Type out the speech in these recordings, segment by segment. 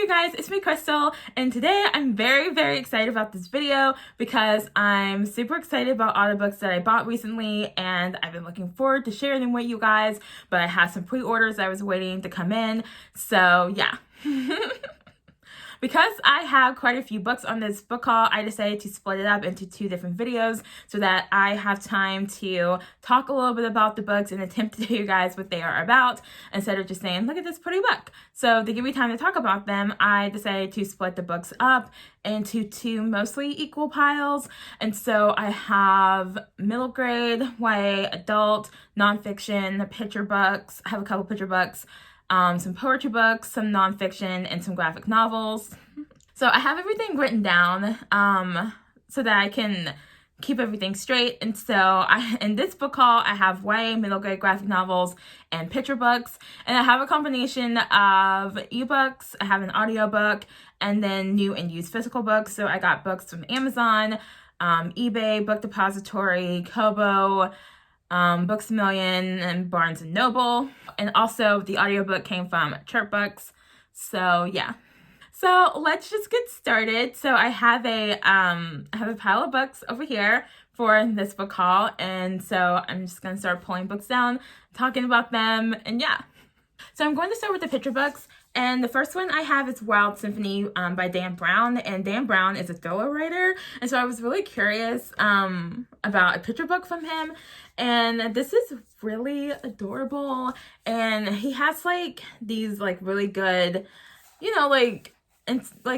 guys, it's me Crystal, and today I'm very excited about this video because I'm super excited about all the books that I bought recently, and I've been looking forward to sharing them with you guys, but I had some pre-orders I was waiting to come in, so yeah. Because I have quite a few books on this book haul, I decided to split it up into two different videos so that I have time to talk a little bit about the books and attempt to tell you guys what they are about instead of just saying, look at this pretty book. So to give me time to talk about them, I decided to split the books up into two mostly equal piles. And so I have middle grade, YA, adult, nonfiction, picture books. I have a couple picture books. Some poetry books, some nonfiction, and some graphic novels. So I have everything written down so that I can keep everything straight. And so in this book haul, I have YA, middle grade graphic novels, and picture books. And I have a combination of ebooks, I have an audiobook, and then new and used physical books. So I got books from Amazon, eBay, Book Depository, Kobo, Books A Million, and Barnes & Noble. And also the audiobook came from Chirp Books. So yeah. So let's just get started. So I have a pile of books over here for this book haul. And so I'm just going to start pulling books down, talking about them, and yeah. So I'm going to start with the picture books. And the first one I have is Wild Symphony by Dan Brown. And Dan Brown is a thriller writer. And so I was really curious about a picture book from him. And this is really adorable. And he has like these like really good, you know, like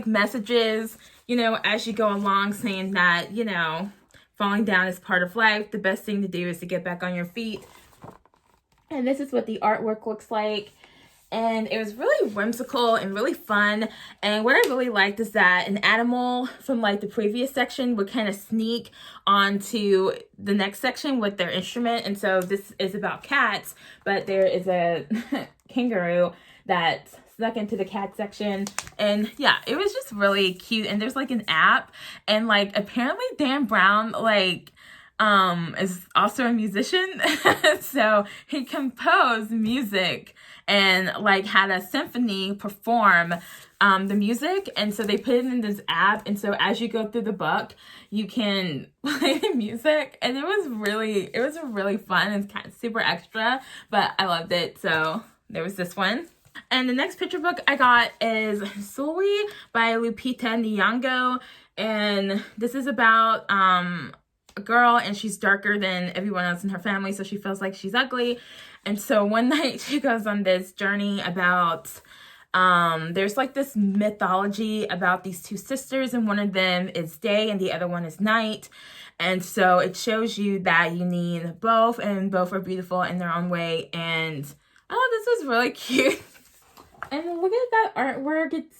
messages, you know, as you go along, saying that, you know, falling down is part of life. The best thing to do is to get back on your feet. And this is what the artwork looks like. And it was really whimsical and really fun. And what I really liked is that an animal from like the previous section would kind of sneak onto the next section with their instrument. And so this is about cats, but there is a kangaroo that snuck into the cat section. And yeah, it was just really cute. And there's like an app, and like apparently Dan Brown like is also a musician. So he composed music and like had a symphony perform the music, and so they put it in this app, and so as you go through the book you can play the music, and it was really fun and kind of super extra, but I loved it. So there was this one. And the next picture book I got is Sully by Lupita Nyong'o, and this is about a girl, and she's darker than everyone else in her family, so she feels like she's ugly. And so one night she goes on this journey about there's like this mythology about these two sisters, and one of them is day and the other one is night. And so it shows you that you need both, and both are beautiful in their own way. And oh, this was really cute. And look at that artwork. It's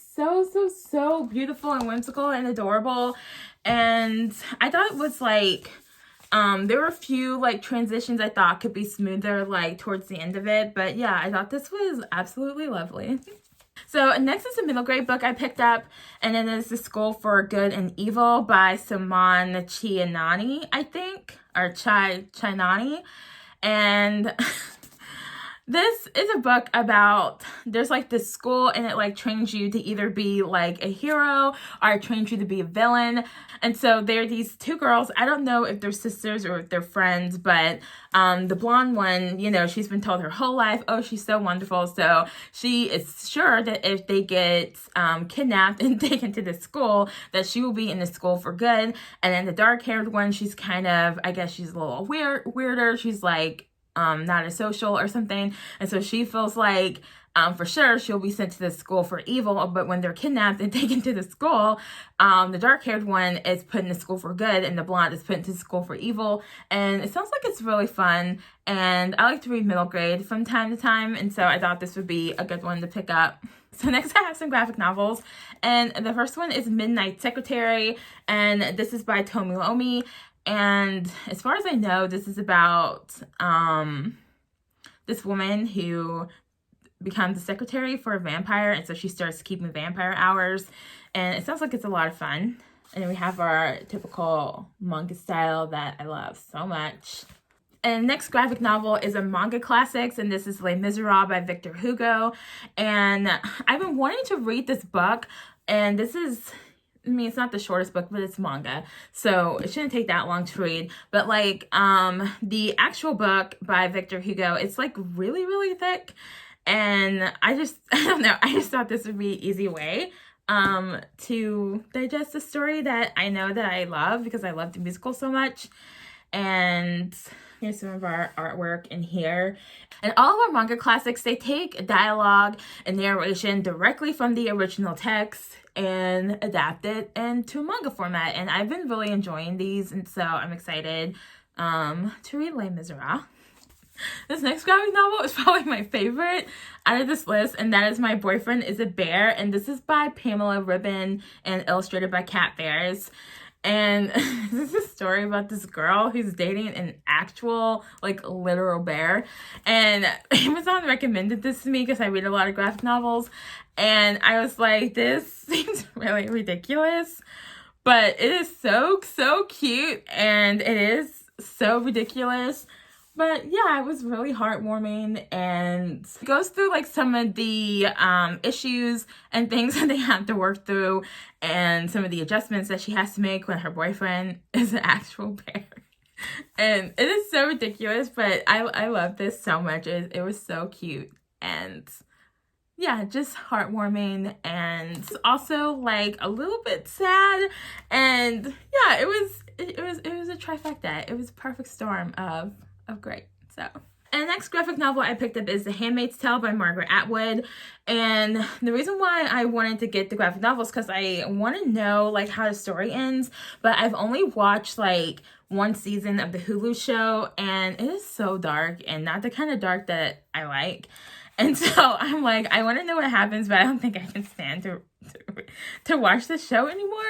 so beautiful and whimsical and adorable. And I thought it was like, there were a few like transitions I thought could be smoother like towards the end of it. But yeah, I thought this was absolutely lovely. So next is a middle grade book I picked up, and then it's The School for Good and Evil by Saman Chianani, I think, or Chainani. And this is a book about, there's like this school, and it like trains you to either be like a hero or it trains you to be a villain. And so there are these two girls. I don't know if they're sisters or if they're friends, but the blonde one, you know, she's been told her whole life, oh, she's so wonderful. So she is sure that if they get kidnapped and taken to the school, that she will be in the school for good. And then the dark-haired one, she's kind of, I guess she's a little weirder. She's like, not as social or something, and so she feels like for sure she'll be sent to the school for evil, but when they're kidnapped and taken to the school, the dark-haired one is put in the school for good, and the blonde is put into the school for evil. And it sounds like it's really fun, and I like to read middle grade from time to time, and so I thought this would be a good one to pick up. So next I have some graphic novels, and the first one is Midnight Secretary, and this is by Tomomi. And as far as I know, this is about this woman who becomes a secretary for a vampire, and so she starts keeping vampire hours, and it sounds like it's a lot of fun. And then we have our typical manga style that I love so much. And next graphic novel is a manga classics, and this is Les Miserables by Victor Hugo. And I've been wanting to read this book, and this is, I mean, it's not the shortest book, but it's manga, so it shouldn't take that long to read. But like, the actual book by Victor Hugo, it's like really, really thick. And I don't know, I just thought this would be an easy way to digest a story that I know that I love because I love the musical so much. And here's some of our artwork in here. And all of our manga classics, they take dialogue and narration directly from the original text and adapt it into manga format. And I've been really enjoying these, and so I'm excited to read Les Miserables. This next graphic novel is probably my favorite out of this list, and that is My Boyfriend is a Bear, and this is by Pamela Ribon and illustrated by Kat Fairest. And this is a story about this girl who's dating an actual, like, literal bear. And Amazon recommended this to me because I read a lot of graphic novels. And I was like, this seems really ridiculous. But it is so, so cute. And it is so ridiculous. But yeah, it was really heartwarming, and it goes through like some of the issues and things that they have to work through, and some of the adjustments that she has to make when her boyfriend is an actual bear. And it is so ridiculous, but I love this so much. It was so cute, and yeah, just heartwarming, and also like a little bit sad. And yeah, it was a trifecta. It was a perfect storm of great. So, and the next graphic novel I picked up is The Handmaid's Tale by Margaret Atwood. And the reason why I wanted to get the graphic novel is because I want to know like how the story ends, but I've only watched like one season of the Hulu show, and it is so dark, and not the kind of dark that I like. And so I'm like, I want to know what happens, but I don't think I can stand to watch the show anymore.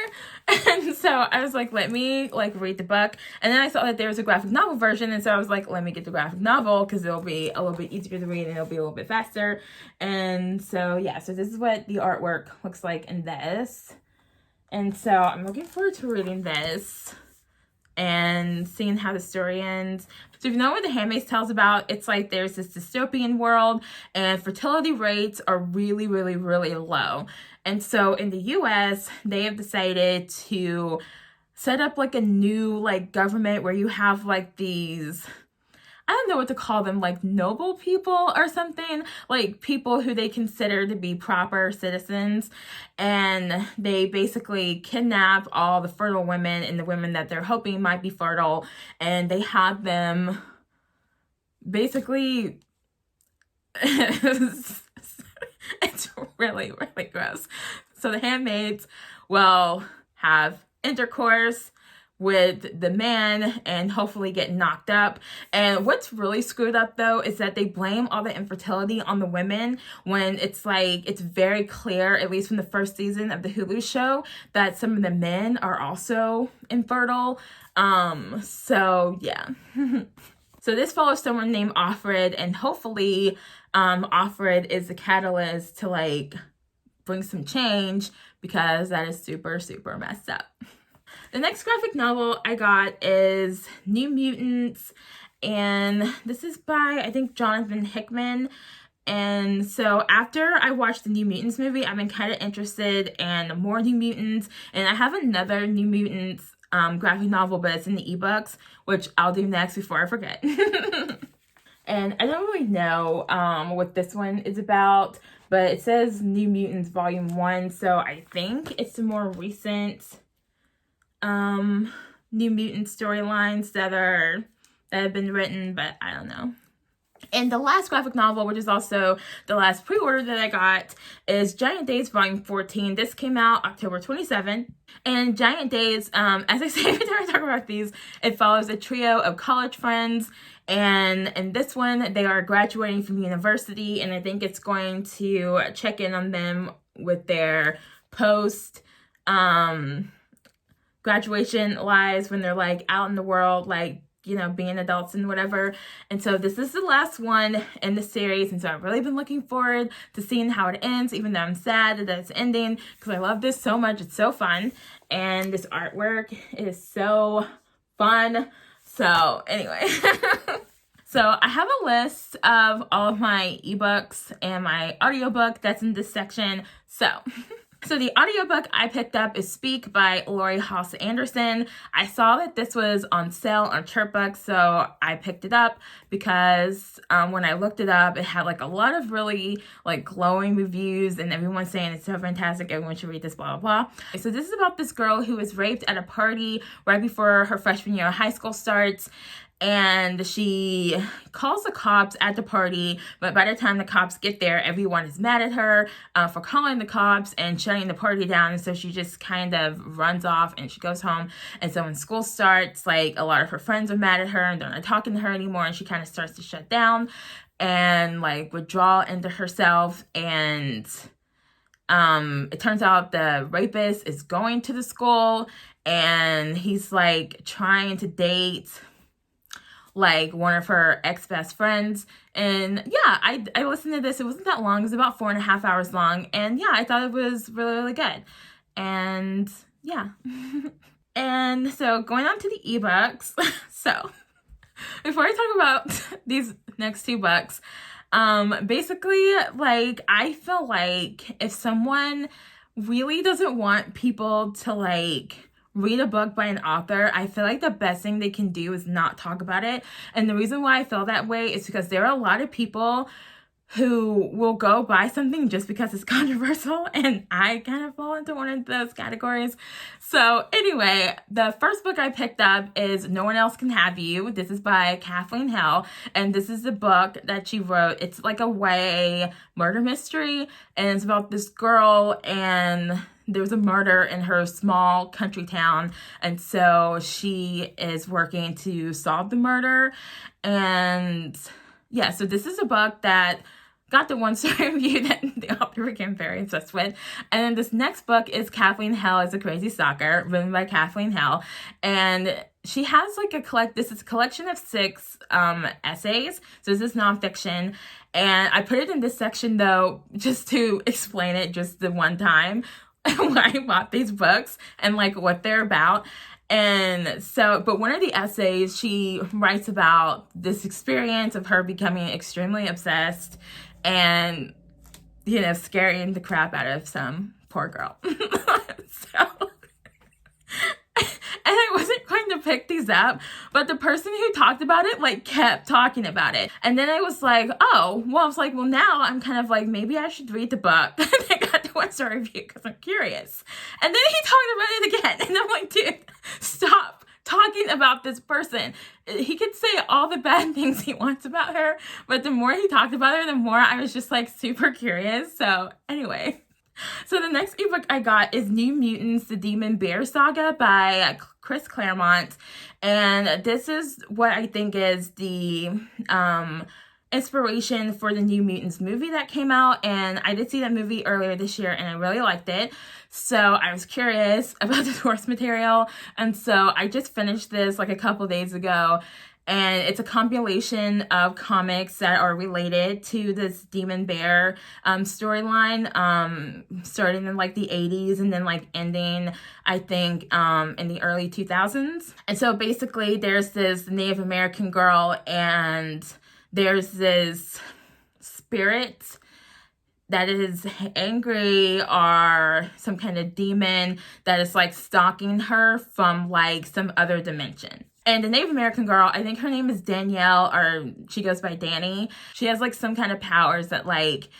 And so I was like, let me like read the book. And then I saw that there was a graphic novel version, and so I was like, let me get the graphic novel because it'll be a little bit easier to read and it'll be a little bit faster. And so yeah, so this is what the artwork looks like in this. And so I'm looking forward to reading this and seeing how the story ends. So if you know what The Handmaid's Tale is about, it's like there's this dystopian world and fertility rates are really, really, really low. And so in the US, they have decided to set up like a new like government where you have like these, I don't know what to call them, like noble people or something, like people who they consider to be proper citizens. And they basically kidnap all the fertile women and the women that they're hoping might be fertile. And they have them basically, it's really, really gross. So the handmaids will have intercourse with the man and hopefully get knocked up. And what's really screwed up though is that they blame all the infertility on the women when it's like, it's very clear, at least from the first season of the Hulu show, that some of the men are also infertile. So yeah. So this follows someone named Offred, and hopefully Offred is the catalyst to like bring some change, because that is super, super messed up. The next graphic novel I got is New Mutants, and this is by, I think, Jonathan Hickman. And so after I watched the New Mutants movie, I've been kind of interested in more New Mutants, and I have another New Mutants graphic novel, but it's in the ebooks, which I'll do next before I forget. And I don't really know what this one is about, but it says New Mutants Volume 1, so I think it's the more recent New Mutant storylines that have been written, but I don't know. And the last graphic novel, which is also the last pre-order that I got, is Giant Days Volume 14. This came out October 27th. And Giant Days, as I say every time I talk about these, it follows a trio of college friends. And in this one, they are graduating from university, and I think it's going to check in on them with their post graduation lives when they're like out in the world, like, you know, being adults and whatever. And so this is the last one in the series, and so I've really been looking forward to seeing how it ends, even though I'm sad that it's ending, because I love this so much. It's so fun, and this artwork is so fun. So anyway. So I have a list of all of my ebooks and my audiobook that's in this section. So the audiobook I picked up is Speak by Lori Haas Anderson. I saw that this was on sale on Chirpbook, so I picked it up because when I looked it up, it had like a lot of really like glowing reviews and everyone saying it's so fantastic, everyone should read this, blah, blah, blah. So this is about this girl who was raped at a party right before her freshman year of high school starts. And she calls the cops at the party, but by the time the cops get there, everyone is mad at her for calling the cops and shutting the party down. And so she just kind of runs off and she goes home. And so when school starts, like a lot of her friends are mad at her and they're not talking to her anymore. And she kind of starts to shut down and like withdraw into herself. And it turns out the rapist is going to the school and he's like trying to date like one of her ex-best friends. And yeah, I listened to this. It wasn't that long. It was about 4.5 hours long. And yeah, I thought it was really, really good. And yeah. And so going on to the ebooks. So before I talk about these next two books, basically like I feel like if someone really doesn't want people to like read a book by an author, I feel like the best thing they can do is not talk about it. And the reason why I feel that way is because there are a lot of people who will go buy something just because it's controversial, and I kind of fall into one of those categories. So anyway, the first book I picked up is No One Else Can Have You. This is by Katheryn Hell, and this is the book that she wrote. It's like a YA murder mystery, and it's about this girl, and there's a murder in her small country town, and so she is working to solve the murder. And yeah, so this is a book that got the 1-star review that the author became very obsessed with. And then this next book is Katheryn Hell is a Crazy Stalker, written by Katheryn Hell. And she has like this is a collection of 6 essays. So this is nonfiction. And I put it in this section though, just to explain it just the one time why I bought these books and like what they're about. And so, but one of the essays, she writes about this experience of her becoming extremely obsessed and, you know, scaring the crap out of some poor girl. And I wasn't going to pick these up, but the person who talked about it, like, kept talking about it. And then I was like, oh, well, I was like, well, now I'm kind of like, maybe I should read the book. And I got the 1-star review because I'm curious. And then he talked about it again. And I'm like, dude, stop talking about this person. He could say all the bad things he wants about her, but the more he talked about her, the more I was just like super curious. So anyway. So the next ebook I got is New Mutants, the Demon Bear Saga by Chris Claremont. And this is what I think is the inspiration for the New Mutants movie that came out. And I did see that movie earlier this year and I really liked it. So I was curious about the source material. And so I just finished this like a couple days ago. And it's a compilation of comics that are related to this Demon Bear storyline, starting in like the 80s and then like ending, I think, in the early 2000s. And so basically there's this Native American girl and there's this spirit that is angry or some kind of demon that is like stalking her from like some other dimension. And the Native American girl, I think her name is Danielle, or she goes by Danny. She has like some kind of powers that like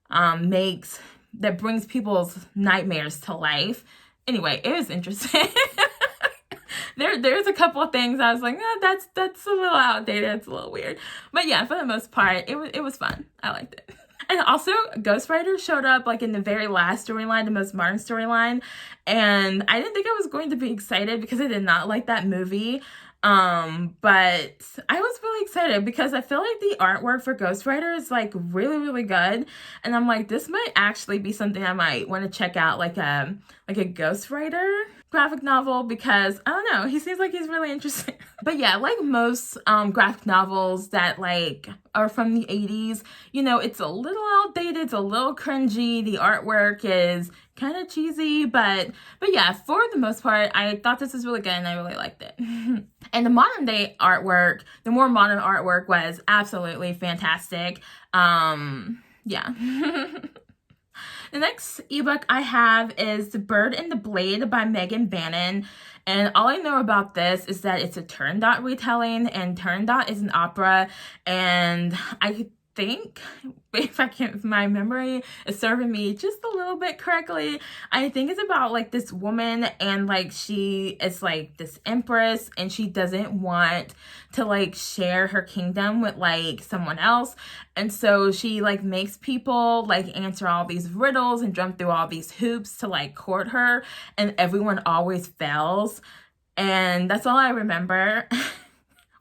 brings people's nightmares to life. Anyway, it was interesting. There's a couple of things I was like, oh, that's a little outdated. It's a little weird. But yeah, for the most part, it was fun. I liked it. And also, Ghostwriter showed up like in the very last storyline, the most modern storyline. And I didn't think I was going to be excited because I did not like that movie. But I was really excited because I feel like the artwork for Ghostwriter is like really, really good. And I'm like, this might actually be something I might want to check out, like a Ghostwriter graphic novel because, I don't know, he seems like he's really interesting. But yeah, like most graphic novels that like are from the 80s, you know, it's a little outdated, it's a little cringy, the artwork is kind of cheesy, but yeah, for the most part, I thought this was really good and I really liked it. And the modern day artwork, the more modern artwork was absolutely fantastic. Yeah. The next ebook I have is The Bird and the Blade by Megan Bannon. And all I know about this is that it's a Turandot retelling, and Turandot is an opera. And I think, if my memory is serving me just a little bit correctly, I think it's about like this woman, and like she is like this empress, and she doesn't want to like share her kingdom with like someone else, and so she like makes people like answer all these riddles and jump through all these hoops to like court her, and everyone always fails. And that's all I remember.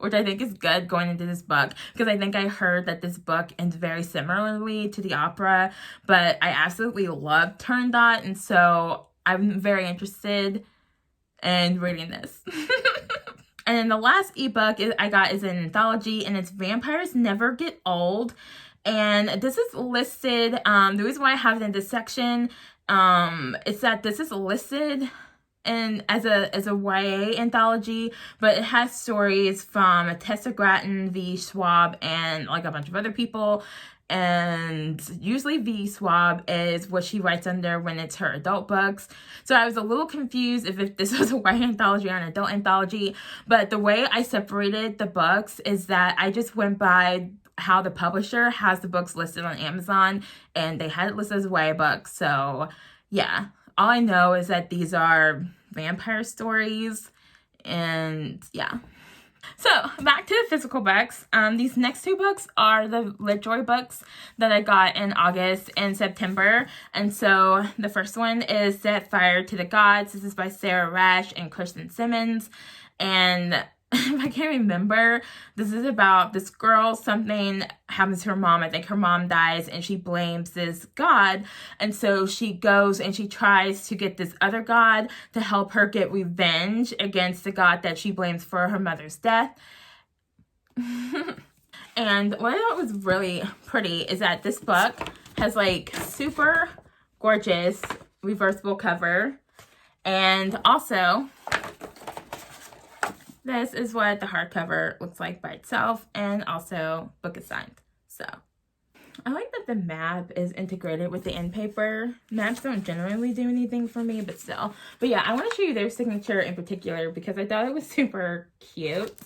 Which I think is good going into this book, because I think I heard that this book ends very similarly to the opera, but I absolutely love Turandot, and so I'm very interested in reading this. And then the last ebook I got is an anthology, and it's Vampires Never Get Old, and this is listed, the reason why I have it in this section is that this is listed and as a YA anthology, but it has stories from Tessa Gratton, V. Schwab, and like a bunch of other people. And usually V. Schwab is what she writes under when it's her adult books. So I was a little confused if this was a YA anthology or an adult anthology. But the way I separated the books is that I just went by how the publisher has the books listed on Amazon, and they had it listed as YA books. So yeah, all I know is that these are vampire stories, and yeah. So back to the physical books. These next two books are the LitJoy books that I got in August and September. And so the first one is Set Fire to the Gods. This is by Sarah Rash and Kristen Simmons. And if I can't remember, this is about this girl, something happens to her mom. I think her mom dies, and she blames this god. And so she goes and she tries to get this other god to help her get revenge against the god that she blames for her mother's death. And what I thought was really pretty is that this book has like super gorgeous reversible cover. And also, this is what the hardcover looks like by itself, and also book is signed. So I like that the map is integrated with the end paper. Maps don't generally do anything for me, but still. But yeah, I want to show you their signature in particular because I thought it was super cute.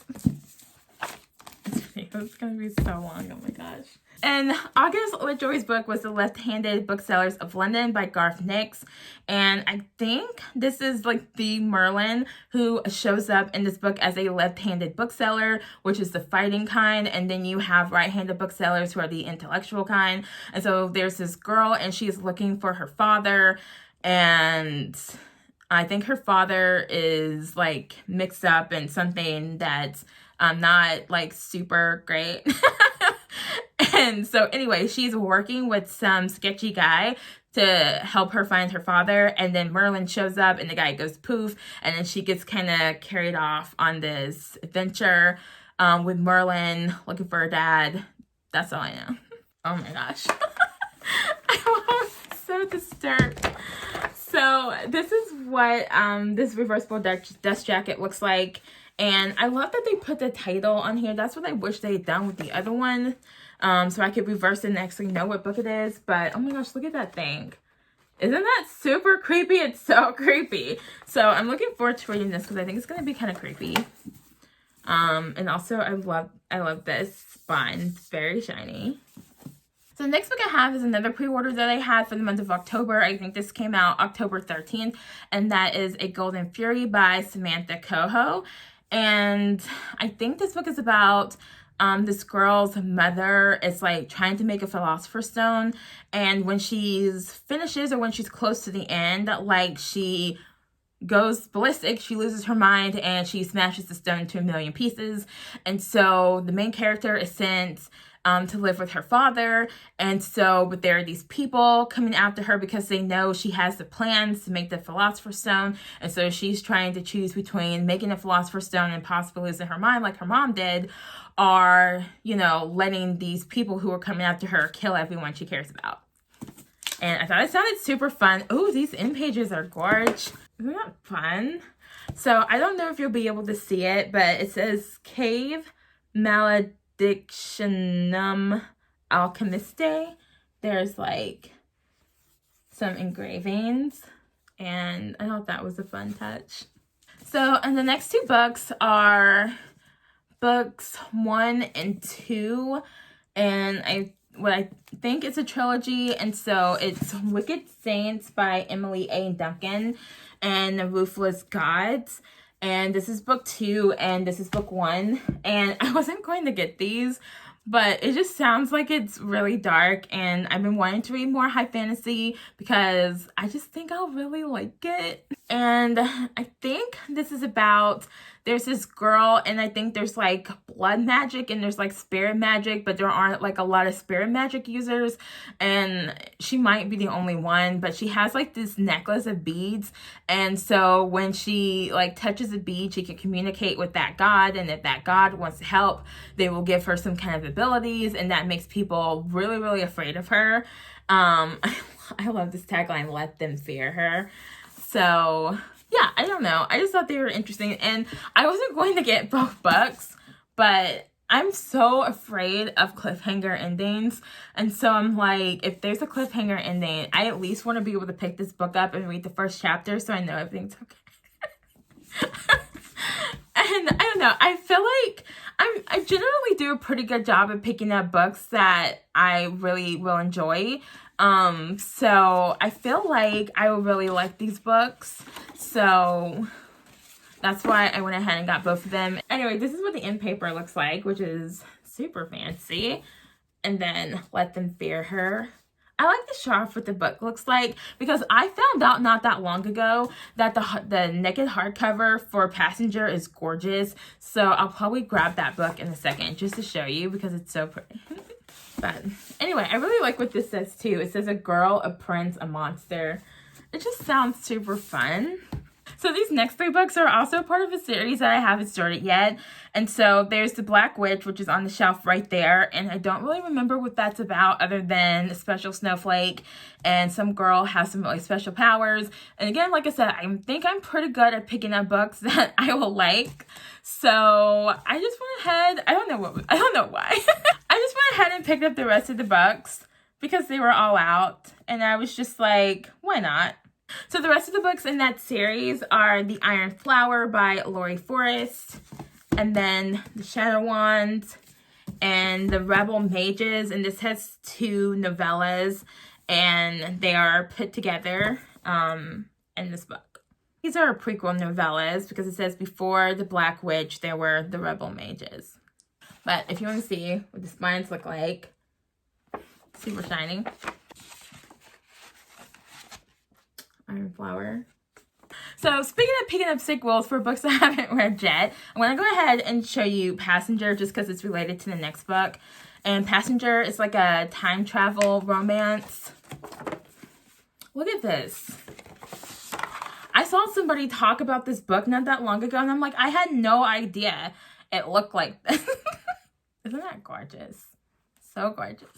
This video is going to be so long. Oh my gosh. And August LitJoy's book was The Left-Handed Booksellers of London by Garth Nix. And I think this is like the Merlin who shows up in this book as a left-handed bookseller, which is the fighting kind. And then you have right-handed booksellers who are the intellectual kind. And so there's this girl and she's looking for her father. And I think her father is like mixed up in something that's not like super great. And so anyway, she's working with some sketchy guy to help her find her father, and then Merlin shows up and the guy goes poof, and then she gets kind of carried off on this adventure with Merlin looking for her dad. That's all I know. Oh my gosh. I'm so disturbed. So this is what this reversible dust jacket looks like. And I love that they put the title on here. That's what I wish they had done with the other one. So I could reverse it and actually know what book it is. But, oh my gosh, look at that thing. Isn't that super creepy? It's so creepy. So I'm looking forward to reading this because I think it's going to be kind of creepy. And also, I love this spine. It's very shiny. So the next book I have is another pre-order that I had for the month of October. I think this came out October 13th. And that is A Golden Fury by Samantha Coho. And I think this book is about this girl's mother is like trying to make a philosopher's stone, and when she's finishes or when she's close to the end, like she goes ballistic, she loses her mind and she smashes the stone to a million pieces. And so the main character is sent to live with her father. And so, but there are these people coming after her because they know she has the plans to make the Philosopher's Stone. And so she's trying to choose between making the Philosopher's Stone and possibly losing her mind like her mom did, or, you know, letting these people who are coming after her kill everyone she cares about. And I thought it sounded super fun. Oh, these end pages are gorgeous. Isn't that fun? So I don't know if you'll be able to see it, but it says Cave Maledictionum Alchemiste. There's like some engravings, and I thought that was a fun touch. So, and the next 2 books are books 1 and 2, and what I think it's a trilogy, and so it's Wicked Saints by Emily A. Duncan and The Ruthless Gods, and this is book 2 and this is book 1, and I wasn't going to get these, but it just sounds like it's really dark, and I've been wanting to read more high fantasy because I just think I'll really like it. And I think this is about, there's this girl, and I think there's like blood magic and there's like spirit magic, but there aren't like a lot of spirit magic users, and she might be the only one, but she has like this necklace of beads, and so when she like touches a bead, she can communicate with that god, and if that god wants to help, they will give her some kind of abilities, and that makes people really, really afraid of her. I love this tagline, let them fear her. So yeah, I don't know. I just thought they were interesting, and I wasn't going to get both books, but I'm so afraid of cliffhanger endings, and so I'm like, if there's a cliffhanger ending, I at least want to be able to pick this book up and read the first chapter so I know everything's okay. And I don't know, I feel like I generally do a pretty good job of picking up books that I really will enjoy. So I feel like I will really like these books. So that's why I went ahead and got both of them. Anyway, this is what the end paper looks like, which is super fancy. And then Let Them Fear Her. I like to show off what the book looks like because I found out not that long ago that the naked hardcover for Passenger is gorgeous. So I'll probably grab that book in a second just to show you because it's so pretty. But anyway, I really like what this says too. It says a girl, a prince, a monster. It just sounds super fun. So these next 3 books are also part of a series that I haven't started yet. And so there's The Black Witch, which is on the shelf right there. And I don't really remember what that's about other than a special snowflake and some girl has some really special powers. And again, like I said, I think I'm pretty good at picking up books that I will like. So I just went ahead, I don't know why. I just went ahead and picked up the rest of the books because they were all out. And I was just like, why not? So the rest of the books in that series are The Iron Flower by Laurie Forrest, and then The Shadow Wands, and The Rebel Mages, and this has 2 novellas, and they are put together in this book. These are prequel novellas because it says before The Black Witch, there were The Rebel Mages. But if you want to see what the spines look like, super shiny. Iron Flower. So speaking of picking up sequels for books I haven't read yet, I'm going to go ahead and show you Passenger just because it's related to the next book. And Passenger is like a time travel romance. Look at this. I saw somebody talk about this book not that long ago and I'm like, I had no idea it looked like this. Isn't that gorgeous? So gorgeous.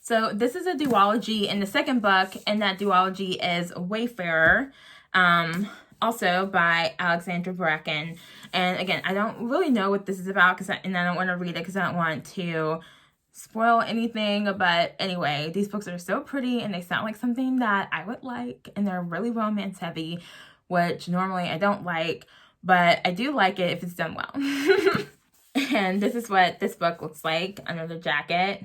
So this is a duology in the second book, and that duology is Wayfarer, also by Alexandra Bracken. And again, I don't really know what this is about, and I don't want to read it because I don't want to spoil anything. But anyway, these books are so pretty, and they sound like something that I would like, and they're really romance heavy, which normally I don't like, but I do like it if it's done well. And this is what this book looks like under the jacket.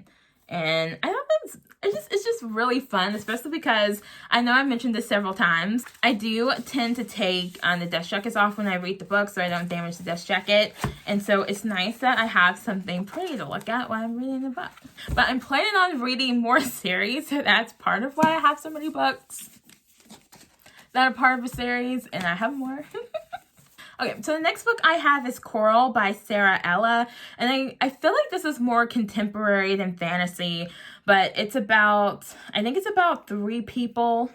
And I don't think it's just really fun, especially because I know I mentioned this several times. I do tend to take the dust jackets off when I read the book so I don't damage the dust jacket. And so it's nice that I have something pretty to look at while I'm reading the book. But I'm planning on reading more series, so that's part of why I have so many books that are part of a series, and I have more. Okay, so the next book I have is Coral by Sarah Ella, and I feel like this is more contemporary than fantasy, but it's about, I think it's about 3 people,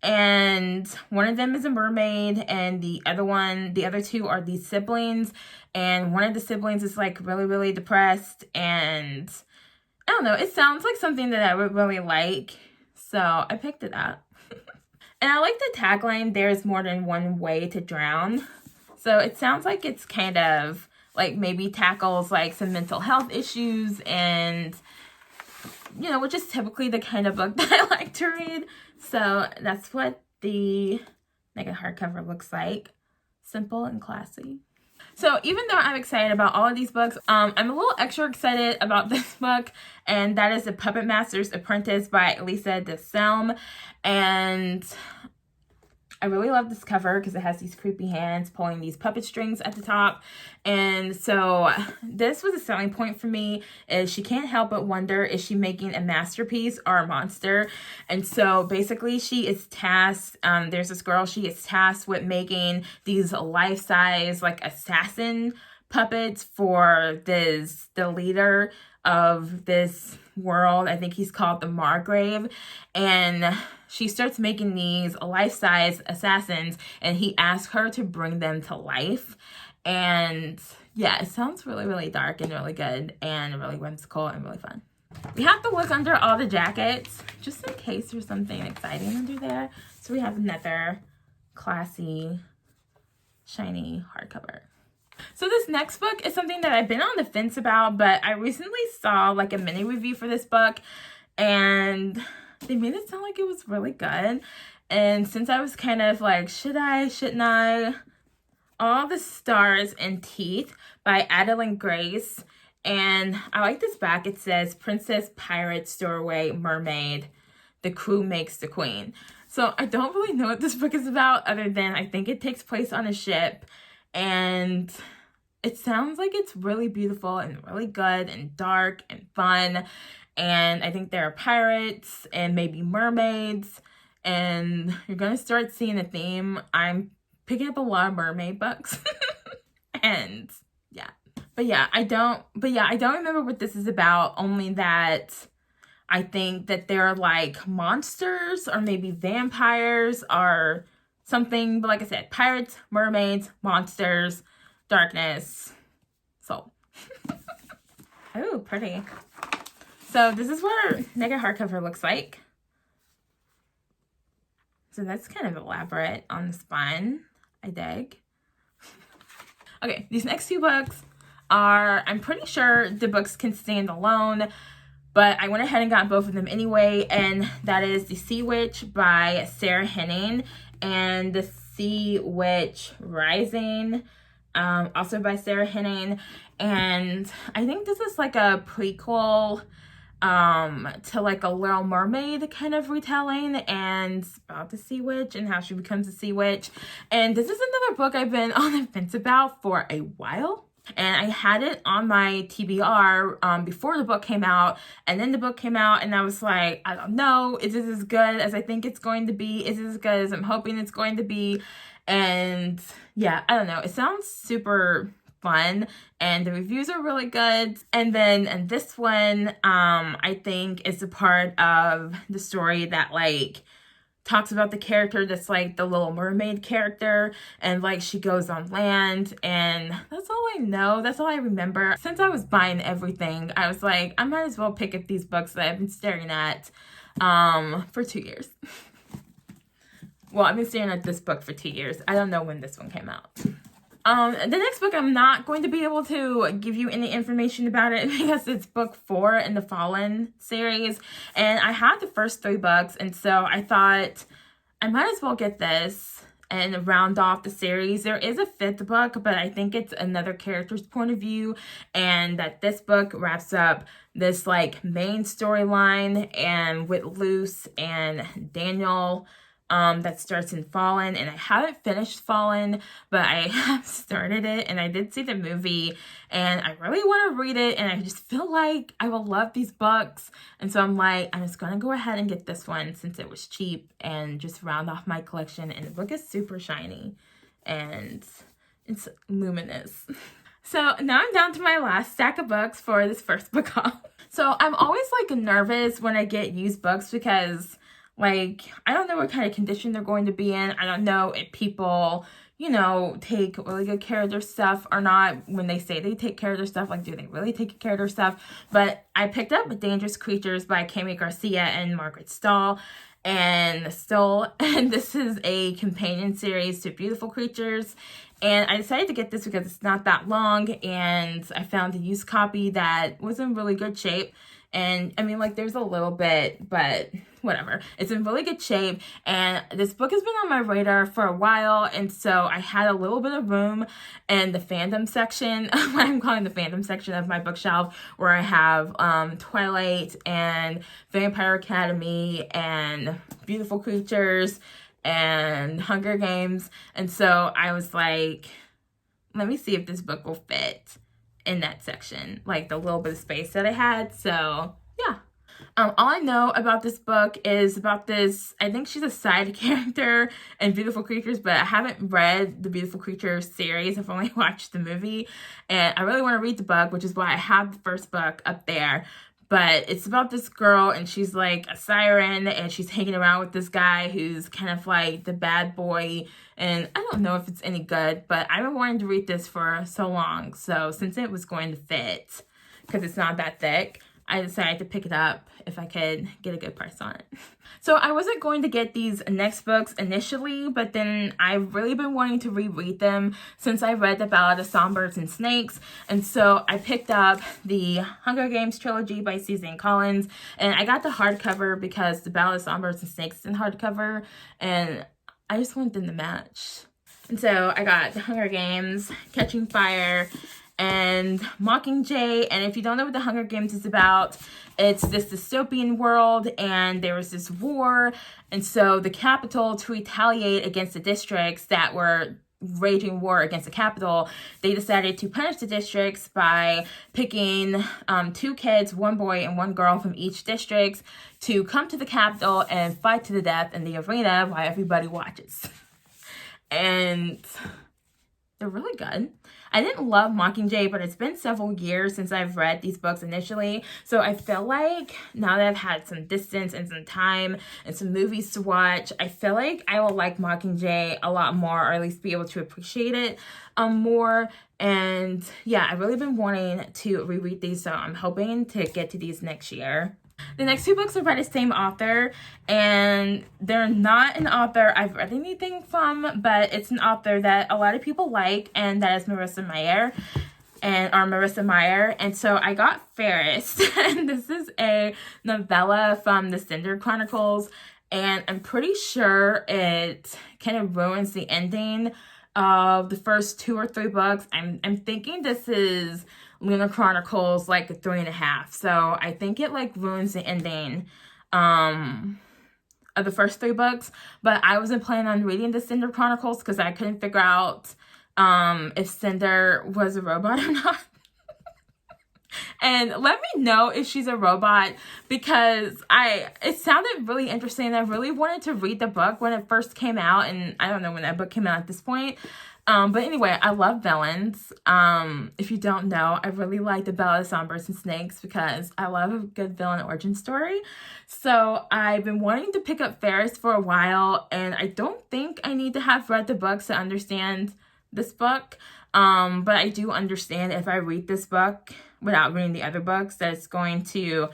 and one of them is a mermaid, and the other 2 are these siblings, and one of the siblings is like really, really depressed, and I don't know, it sounds like something that I would really like, so I picked it up. And I like the tagline, "There's more than one way to drown." So it sounds like it's kind of like maybe tackles like some mental health issues, and you know, which is typically the kind of book that I like to read. So that's what the mega hardcover looks like. Simple and classy. So even though I'm excited about all of these books, I'm a little extra excited about this book, and that is The Puppet Master's Apprentice by Lisa DeSelm. And I really love this cover because it has these creepy hands pulling these puppet strings at the top. And so this was a selling point for me, is she can't help but wonder, is she making a masterpiece or a monster? And so basically she is tasked, there's this girl, she is tasked with making these life-size like assassin puppets for the leader of this world. I think he's called the Margrave, and she starts making these life-size assassins, and he asks her to bring them to life. And yeah, it sounds really, really dark and really good and really whimsical and really fun. We have to look under all the jackets just in case there's something exciting under there. So we have another classy, shiny hardcover. So this next book is something that I've been on the fence about, but I recently saw like a mini review for this book, and they made it sound like it was really good. And since I was kind of like, should I, shouldn't I? All the Stars and Teeth by Adeline Grace. And I like this back. It says, "Princess, pirate, stowaway, mermaid. The crew makes the queen." So I don't really know what this book is about, other than I think it takes place on a ship. And it sounds like it's really beautiful and really good and dark and fun. And I think there are pirates and maybe mermaids. And you're going to start seeing a theme. I'm picking up a lot of mermaid books. And yeah. But I don't remember what this is about, only that I think that they're like monsters or maybe vampires or something. But like I said, pirates, mermaids, monsters, darkness, soul. Oh, pretty. So this is what our mega hardcover looks like. So that's kind of elaborate on the spine. I dig. Okay, these next 2 books are, I'm pretty sure the books can stand alone, but I went ahead and got both of them anyway, and that is The Sea Witch by Sarah Henning and The Sea Witch Rising, also by Sarah Henning. And I think this is like a prequel to like a Little Mermaid kind of retelling, and about the sea witch and how she becomes a sea witch. And this is another book I've been on the fence about for a while. And I had it on my TBR before the book came out, and then the book came out, and I was like, I don't know, is this as good as I think it's going to be? Is it as good as I'm hoping it's going to be? And yeah, I don't know. It sounds super fun, and the reviews are really good. And this one, I think is a part of the story that like talks about the character that's like the Little Mermaid character, and like she goes on land, and that's all I know. That's all I remember. Since I was buying everything, I was like, I might as well pick up these books that I've been staring at for 2 years. Well, I've been staring at this book for 2 years. I don't know when this one came out. The next book, I'm not going to be able to give you any information about it because it's book 4 in the Fallen series. And I had the first 3 books, and so I thought I might as well get this and round off the series. There is a 5th book, but I think it's another character's point of view, and that this book wraps up this like main storyline and with Luce and Daniel that starts in Fallen. And I haven't finished Fallen, but I have started it, and I did see the movie, and I really want to read it, and I just feel like I will love these books. And so I'm like, I'm just gonna go ahead and get this one since it was cheap and just round off my collection. And the book is super shiny, and It's luminous. So now I'm down to my last stack of books for this first book haul. So I'm always like nervous when I get used books because like I don't know what kind of condition they're going to be in. I don't know if people, you know, take really good care of their stuff or not. When they say they take care of their stuff, like do they really take care of their stuff? But I picked up Dangerous Creatures by Kami Garcia and Margaret Stoll. And this is a companion series to Beautiful Creatures. And I decided to get this because it's not that long, and I found a used copy that was in really good shape. And I mean, like, there's a little bit, but whatever. It's in really good shape, and this book has been on my radar for a while, and so I had a little bit of room in the fandom section, what I'm calling the fandom section of my bookshelf, where I have Twilight and Vampire Academy and Beautiful Creatures and Hunger Games. And so I was like, let me see if this book will fit in that section, like the little bit of space that I had. So yeah. All I know about this book is about this, I think she's a side character in Beautiful Creatures, but I haven't read the Beautiful Creatures series. I've only watched the movie, and I really want to read the book, which is why I have the first book up there. But it's about this girl, and she's like a siren, and she's hanging around with this guy who's kind of like the bad boy. And I don't know if it's any good, but I've been wanting to read this for so long. So since it was going to fit, because it's not that thick, I decided to pick it up if I could get a good price on it. So I wasn't going to get these next books initially, but then I've really been wanting to reread them since I read The Ballad of Songbirds and Snakes. And so I picked up the Hunger Games trilogy by Suzanne Collins, and I got the hardcover because The Ballad of Songbirds and Snakes is in hardcover, and I just want them to match. And so I got The Hunger Games, Catching Fire, and Mockingjay. And if you don't know what The Hunger Games is about, it's this dystopian world, and there was this war, and so the capital, to retaliate against the districts that were raging war against the capital, they decided to punish the districts by picking 2 kids, 1 boy and 1 girl from each district, to come to the capital and fight to the death in the arena while everybody watches. And they're really good. I didn't love Mockingjay, but it's been several years since I've read these books initially. So I feel like now that I've had some distance and some time and some movies to watch, I feel like I will like Mockingjay a lot more, or at least be able to appreciate it more. And yeah, I've really been wanting to reread these, so I'm hoping to get to these next year. The next 2 books are by the same author, and they're not an author I've read anything from, but it's an author that a lot of people like, and that is Marissa Meyer. And so I got Fairest, and this is a novella from the Cinder Chronicles, and I'm pretty sure it kind of ruins the ending of the first 2 or 3 books. I'm thinking this is Lunar Chronicles like a 3.5. So I think it like ruins the ending of the first 3 books. But I wasn't planning on reading the Cinder Chronicles because I couldn't figure out if Cinder was a robot or not. And let me know if she's a robot, because it sounded really interesting. I really wanted to read the book when it first came out, and I don't know when that book came out at this point. But anyway, I love villains. If you don't know, I really like The Ballad of Songbirds and Snakes because I love a good villain origin story. So I've been wanting to pick up Fairest for a while, and I don't think I need to have read the books to understand this book. But I do understand if I read this book without reading the other books, that it's going to,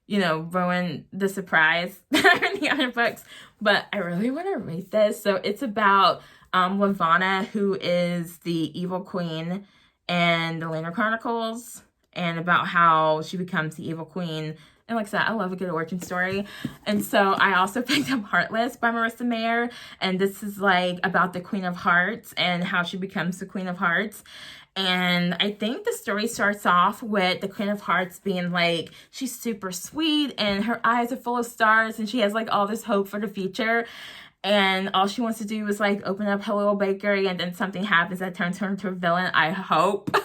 you know, ruin the surprise in the other books. But I really want to read this. So it's about Lavanna, who is the evil queen in the Lunar Chronicles, and about how she becomes the evil queen. And like I said, I love a good origin story. And so I also picked up Heartless by Marissa Meyer. And this is like about the Queen of Hearts and how she becomes the Queen of Hearts. And I think the story starts off with the Queen of Hearts being like, she's super sweet and her eyes are full of stars and she has like all this hope for the future. And all she wants to do is like open up her little bakery, and then something happens that turns her into a villain, I hope.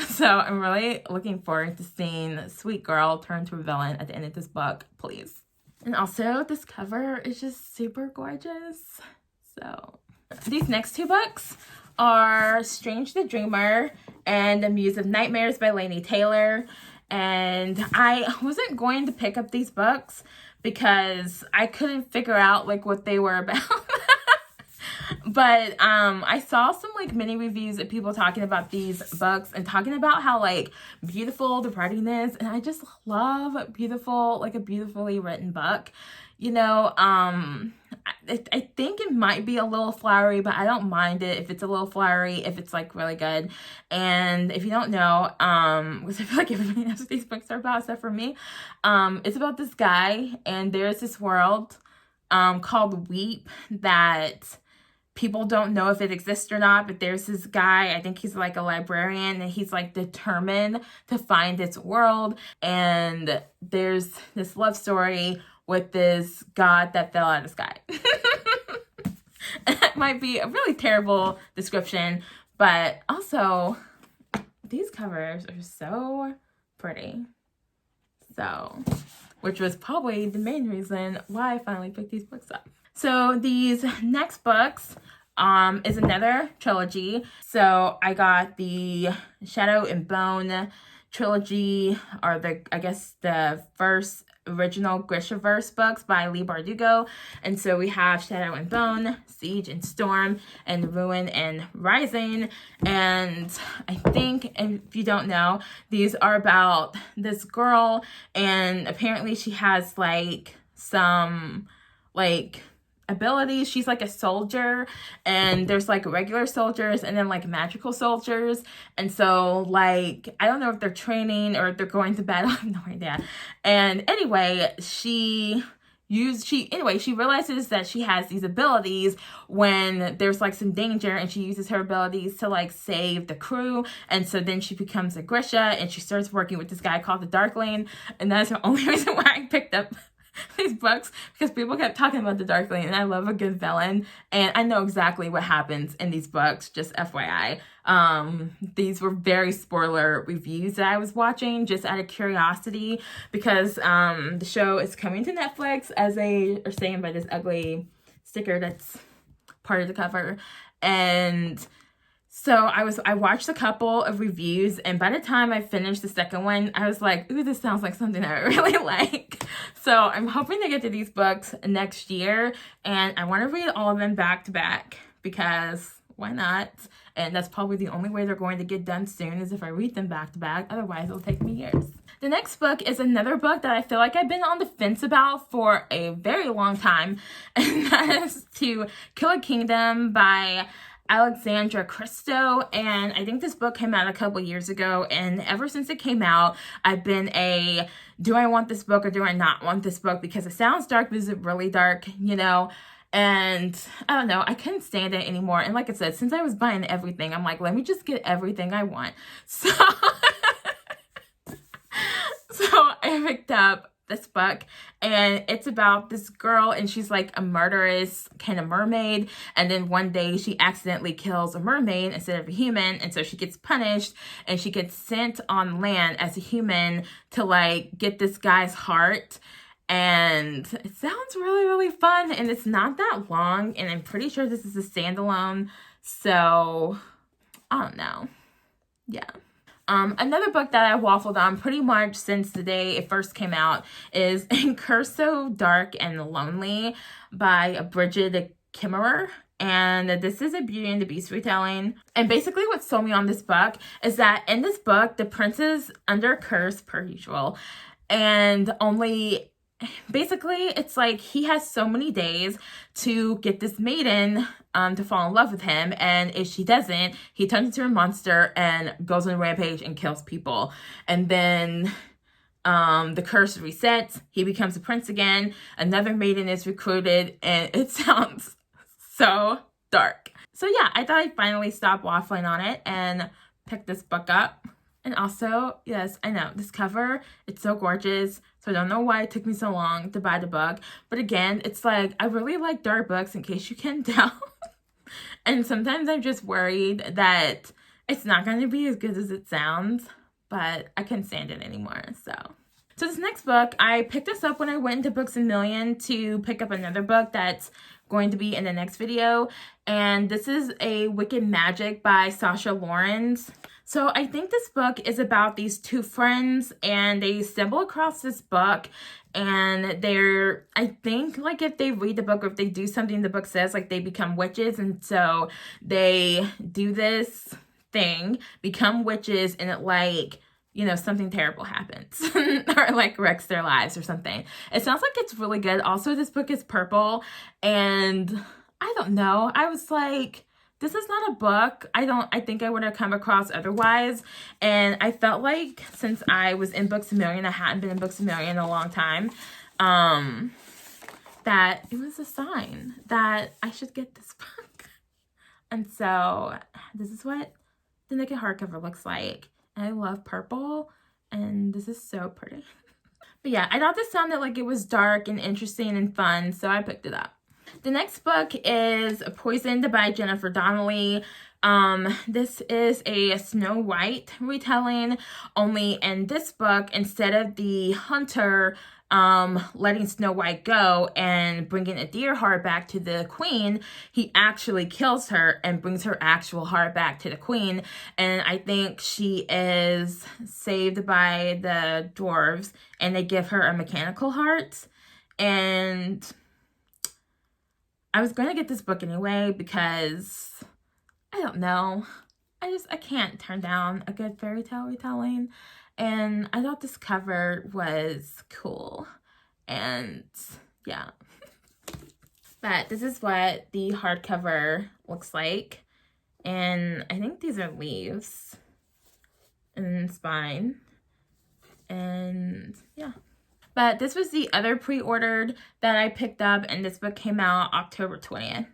So I'm really looking forward to seeing Sweet Girl turn to a villain at the end of this book, please. And also, this cover is just super gorgeous. So these next 2 books are Strange the Dreamer and The Muse of Nightmares by Laini Taylor. And I wasn't going to pick up these books because I couldn't figure out like what they were about. But I saw some like mini reviews of people talking about these books and talking about how like beautiful the writing is, and I just love beautiful, like a beautifully written book. You know, I think it might be a little flowery, but I don't mind it if it's a little flowery, if it's like really good. And if you don't know, because I feel like everybody knows what these books are about except for me, it's about this guy, and there's this world called Weep that people don't know if it exists or not, but there's this guy, I think he's like a librarian, and he's like determined to find this world. And there's this love story with this god that fell out of the sky. And that might be a really terrible description, but also these covers are so pretty. So, which was probably the main reason why I finally picked these books up. So these next books is another trilogy. So I got the Shadow and Bone trilogy, or the first original Grishaverse books by Leigh Bardugo. And so we have Shadow and Bone, Siege and Storm, and Ruin and Rising. And I think, if you don't know, these are about this girl, and apparently she has like some like abilities. She's like a soldier, and there's like regular soldiers and then like magical soldiers. And so like I don't know if they're training or if they're going to battle. I have no idea. And anyway, she realizes that she has these abilities when there's like some danger, and she uses her abilities to like save the crew. And so then she becomes a Grisha, and she starts working with this guy called the Dark Lane. And that's the only reason why I picked up these books, because people kept talking about the Dark Lane, and I love a good villain, and I know exactly what happens in these books, just FYI. These were very spoiler reviews that I was watching just out of curiosity, because the show is coming to Netflix, as they are saying by this ugly sticker that's part of the cover. And so I watched a couple of reviews, and by the time I finished the second one, I was like, ooh, this sounds like something I really like. So I'm hoping to get to these books next year, and I want to read all of them back to back, because why not? And that's probably the only way they're going to get done soon, is if I read them back to back. Otherwise, it'll take me years. The next book is another book that I feel like I've been on the fence about for a very long time, and that is To Kill a Kingdom by Alexandra Christo. And I think this book came out a couple years ago, and ever since it came out, I've been do I want this book or do I not want this book? Because it sounds dark, but is it really dark, you know? And I don't know, I couldn't stand it anymore. And like I said, since I was buying everything, I'm like, let me just get everything I want. So, so I picked up this book, and it's about this girl, and she's like a murderous kind of mermaid, and then one day she accidentally kills a mermaid instead of a human, and so she gets punished, and she gets sent on land as a human to like get this guy's heart. And it sounds really, really fun, and it's not that long, and I'm pretty sure this is a standalone, so I don't know. Yeah. Another book that I waffled on pretty much since the day it first came out is Incur So Dark and Lonely by Bridget Kimmerer. And this is a Beauty and the Beast retelling. And basically what sold me on this book is that in this book, the prince is under curse per usual. And basically it's like he has so many days to get this maiden to fall in love with him, and if she doesn't, he turns into a monster and goes on a rampage and kills people. And then the curse resets, he becomes a prince again, another maiden is recruited, and it sounds so dark. So yeah, I thought I'd finally stop waffling on it and pick this book up. And also, yes, I know, this cover, it's so gorgeous. So I don't know why it took me so long to buy the book. But again, it's like, I really like dark books, in case you can tell. And sometimes I'm just worried that it's not going to be as good as it sounds. But I can't stand it anymore, so this next book, I picked this up when I went into Books A Million to pick up another book that's going to be in the next video. And this is a Wicked Magic by Sasha Lawrence. So I think this book is about these two friends, and they stumble across this book, and they're, I think, like, if they read the book or if they do something the book says, like, they become witches. And so they do this thing, become witches, and it, like, you know, something terrible happens or like wrecks their lives or something. It sounds like it's really good. Also, this book is purple, and I don't know. I was like, this is not a book I think I would have come across otherwise. And I felt like since I was in Books A Million, I hadn't been in Books A Million in a long time, that it was a sign that I should get this book. And so this is what the naked hardcover looks like. And I love purple, and this is so pretty. But yeah, I thought this sounded like it was dark and interesting and fun, so I picked it up. The next book is Poisoned by Jennifer Donnelly. This is a Snow White retelling, only in this book, instead of the hunter letting Snow White go and bringing a deer heart back to the queen, he actually kills her and brings her actual heart back to the queen. And I think she is saved by the dwarves, and they give her a mechanical heart. And I was going to get this book anyway because, I don't know, I can't turn down a good fairy tale retelling. And I thought this cover was cool. And yeah. But this is what the hardcover looks like. And I think these are leaves and spine. And yeah. But this was the other pre-ordered that I picked up, and this book came out October 20th.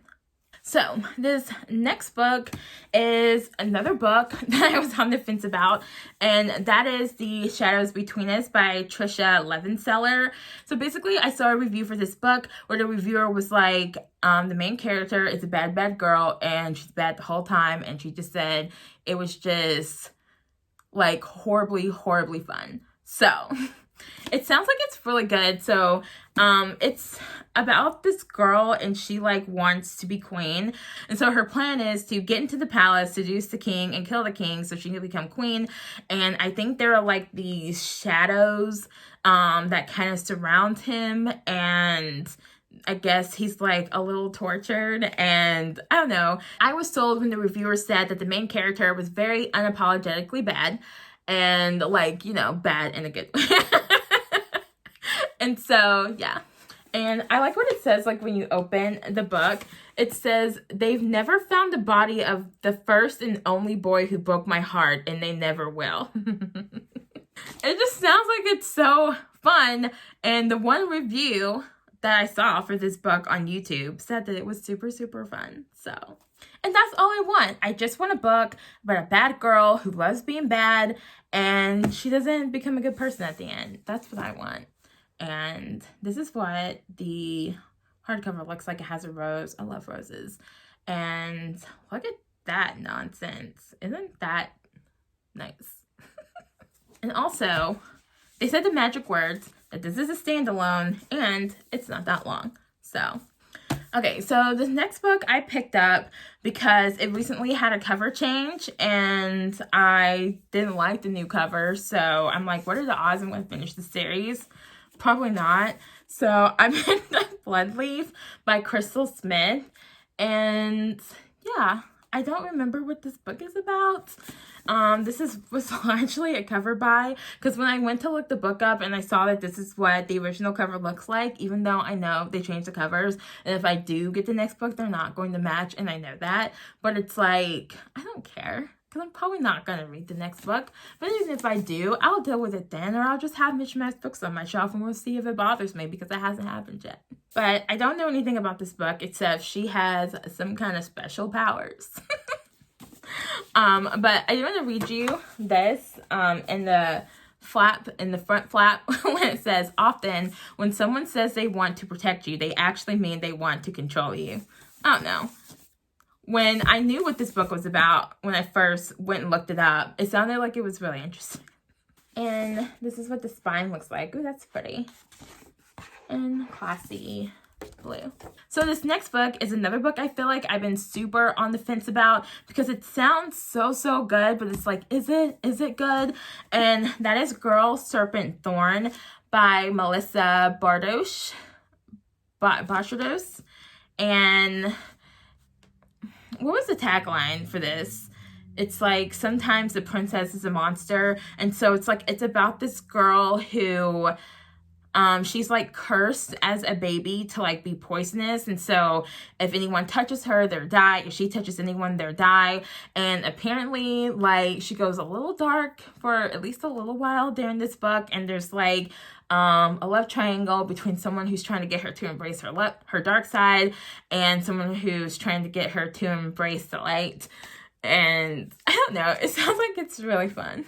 So this next book is another book that I was on the fence about, and that is The Shadows Between Us by Trisha Levenseller. So basically, I saw a review for this book where the reviewer was like, the main character is a bad girl, and she's bad the whole time, and she just said it was just like horribly fun. So it sounds like it's really good. So it's about this girl, and she like wants to be queen, and so her plan is to get into the palace, seduce the king, and kill the king so she can become queen. And I think there are like these shadows that kind of surround him, and I guess he's like a little tortured, and I don't know. I was told when the reviewer said that the main character was very unapologetically bad, and like, you know, bad in a good way. And so, yeah. And I like what it says, like, when you open the book. It says, they've never found the body of the first and only boy who broke my heart, and they never will. It just sounds like it's so fun. And the one review that I saw for this book on YouTube said that it was super fun. So, and that's all I want. I just want a book about a bad girl who loves being bad, and she doesn't become a good person at the end. That's what I want. And this is what the hardcover looks like. It has a rose. I love roses. And look at that nonsense. Isn't that nice? And also, they said the magic words that this is a standalone, and it's not that long. So, okay, so this next book I picked up because it recently had a cover change, and I didn't like the new cover. So I'm like, what are the odds I'm going to finish the series? Probably not. So I picked up Bloodleaf by Krystal Smith. And yeah, I don't remember what this book is about. This was largely a cover buy, because when I went to look the book up and I saw that this is what the original cover looks like, even though I know they changed the covers, and if I do get the next book, they're not going to match, and I know that, but it's like, I don't care, because I'm probably not going to read the next book. But even if I do, I'll deal with it then, or I'll just have mismatched books on my shelf, and we'll see if it bothers me, because it hasn't happened yet. But I don't know anything about this book, except she has some kind of special powers. But I do want to read you this, in the front flap, when it says, often when someone says they want to protect you, they actually mean they want to control you. I don't know. When I knew what this book was about, when I first went and looked it up, it sounded like it was really interesting. And this is what the spine looks like. Ooh, that's pretty. And classy blue. So this next book is another book I feel like I've been super on the fence about because it sounds so good, but it's like, is it good? And that is Girl, Serpent, Thorne by Melissa Bardos. And what was the tagline for this? It's like, sometimes the princess is a monster. And so it's like, it's about this girl who, she's like cursed as a baby to like be poisonous. And so if anyone touches her, they'll die. If she touches anyone, they'll die. And apparently like she goes a little dark for at least a little while during this book. And there's like, a love triangle between someone who's trying to get her to embrace her dark side and someone who's trying to get her to embrace the light. And I don't know, it sounds like it's really fun.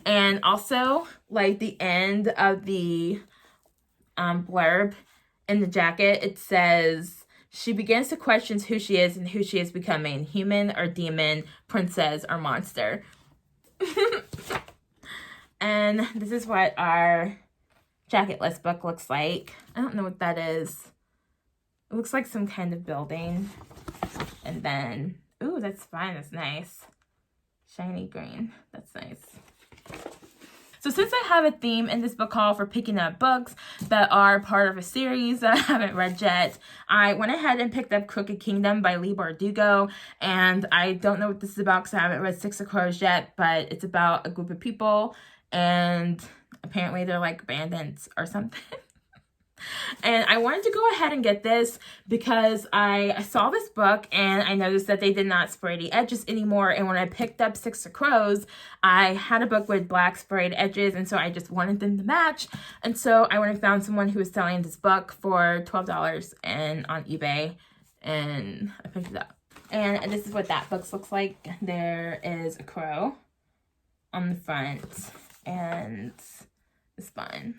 And also, like, the end of the blurb in the jacket, it says, she begins to question who she is and who she is becoming, human or demon, princess or monster. And this is what our jacketless book looks like. I don't know what that is. It looks like some kind of building. And then, ooh, that's fine. That's nice. Shiny green. That's nice. So since I have a theme in this book haul for picking up books that are part of a series that I haven't read yet, I went ahead and picked up Crooked Kingdom by Leigh Bardugo. And I don't know what this is about because I haven't read Six of Crows yet, but it's about a group of people and apparently they're like bandits or something. And I wanted to go ahead and get this because I saw this book and I noticed that they did not spray the edges anymore. And when I picked up Six of Crows, I had a book with black sprayed edges, and so I just wanted them to match. And so I went and found someone who was selling this book for $12 and on eBay, and I picked it up. And this is what that book looks like. There is a crow on the front and the spine.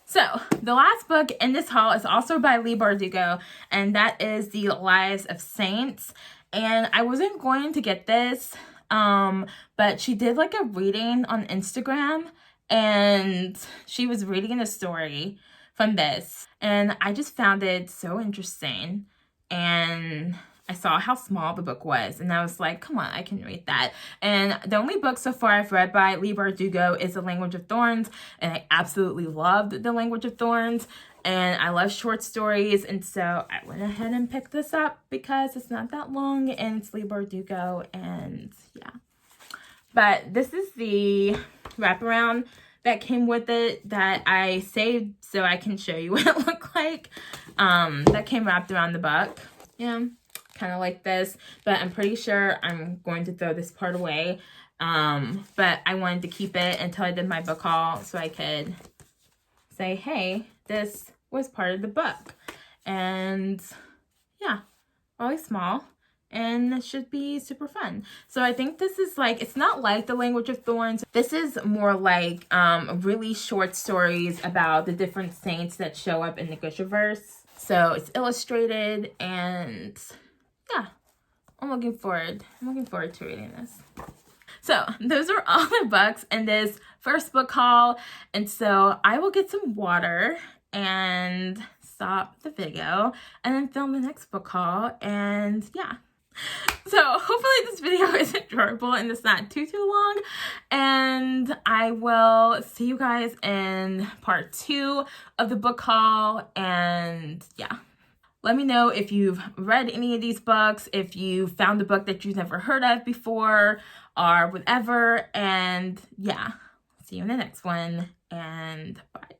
So, the last book in this haul is also by Leigh Bardugo, and that is The Lives of Saints. And I wasn't going to get this, but she did like a reading on Instagram, and she was reading a story from this. And I just found it so interesting, and I saw how small the book was, and I was like, come on, I can read that. And the only book so far I've read by Leigh Bardugo is The Language of Thorns, and I absolutely loved The Language of Thorns, and I love short stories, and so I went ahead and picked this up because it's not that long, and it's Leigh Bardugo, and yeah. But this is the wraparound that came with it that I saved so I can show you what it looked like. That came wrapped around the book. Yeah. Kind of like this, but I'm pretty sure I'm going to throw this part away, but I wanted to keep it until I did my book haul so I could say, hey, this was part of the book. And yeah, really small, and it should be super fun. So I think this is like, it's not like The Language of Thorns. This is more like really short stories about the different saints that show up in the Grishaverse. So it's illustrated, and yeah, I'm looking forward to reading this. So those are all the books in this first book haul. And so I will get some water and stop the video and then film the next book haul. And yeah. So hopefully this video is enjoyable and it's not too long. And I will see you guys in part 2 of the book haul. And yeah. Let me know if you've read any of these books, if you found a book that you've never heard of before, or whatever. And yeah, see you in the next one, and bye.